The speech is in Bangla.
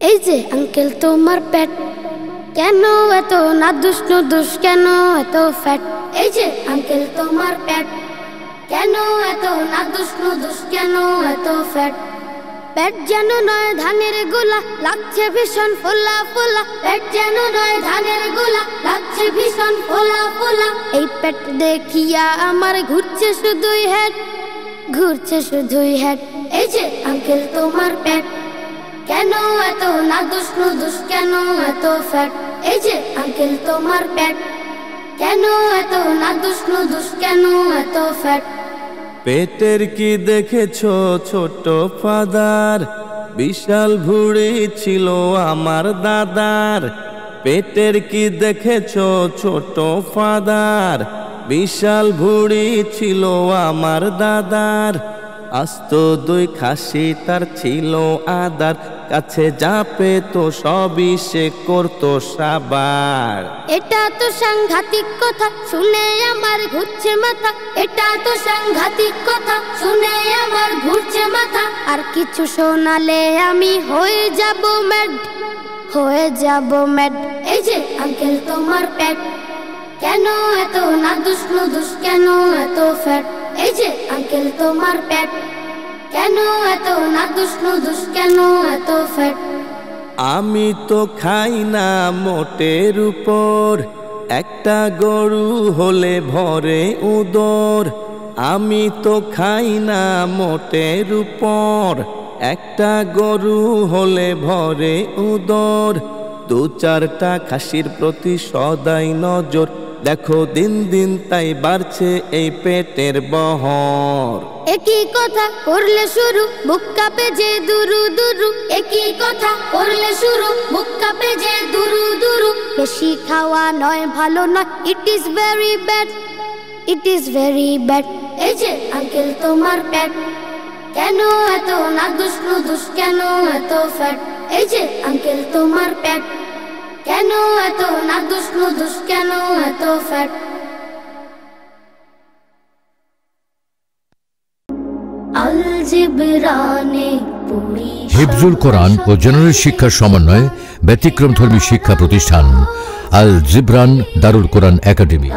এই যে আঙ্কেল তোমার পেট কেন এত নাদুস নুদুস, কেন এত ফ্যাট? এই যে আঙ্কেল তোমার পেট কেন এত নাদুস নুদুস, কেন এত ফ্যাট? পেট যেন নয় ধানের গোলা, লাগছে ভীষণ ফোলা ফোলা। পেট যেন নয় ধানের গোলা, লাগছে ভীষণ ফোলা ফোলা। এই পেট দেখিয়া আমার ঘুরছে শুধুই হেড, ঘুরছে শুধুই হেড। এই যে আঙ্কেল তোমার পেট কেন এত নাদুস নুদুস, কেন এত ফ্যাট? এই যে আঙ্কেল তোমার পেট কেন এত নাদুস নুদুস, কেন এত ফ্যাট? পেটের কি দেখেছো ছোট ফাদার, বিশাল ভুঁড়ি ছিল আমার দাদার। পেটের কি দেখেছো ছোট ফাদার, বিশাল ভুঁড়ি ছিল আমার দাদার। আস্ত দুই খাসি তার ছিল আদার, কাছে যা পেত সবই সে করতো সাবার। এটা তো সাংঘাতিক কথা শুনে আমার ঘুরছে মাথা, এটা তো সাংঘাতিক কথা শুনে আমার ঘুরছে মাথা। আর কিছু শোনালে আমি হয়ে যাব ম্যাড, হয়ে যাব ম্যাড। এই যে আঙ্কেল তোমার পেট কেন এত নাদুস নুদুস, কেন এত ফ্যাট? এই যে আঙ্কেল তোমার পেট কেন এত নাদুস নুদুস, কেন এত ফ্যাট? আমি তো খাই না মোটের উপর, একটা গরু হলে ভরে উদর। আমি তো খাই না মোটের উপর, একটা গরু হলে ভরে উদর। দু চারটা খাসির প্রতি সদাই নজর, দেখো দিন দিন তাই বাড়ছে এই পেটের বহর। একই কথা করলে শুরু, বুক কাঁপে যে দুরু দুরু। একই কথা করলে শুরু, বুক কাঁপে যে দুরু দুরু। বেশি খাওয়া নয়, ভালো নয়, it is very bad, it is very bad. এই যে আঙ্কেল তোমার পেট কেন এত নাদুস নুদুস, কেন এত ফ্যাট? এই যে আঙ্কেল তোমার পেট কেন এত নাদুস নুদুস, কেন এত ফ্যাট? হিফজুল কোরআন ও জেনারেল শিক্ষার সমন্বয়ে ব্যতিক্রমধর্মী শিক্ষা প্রতিষ্ঠান আল জিবরান দারুল কোরআন একাডেমি।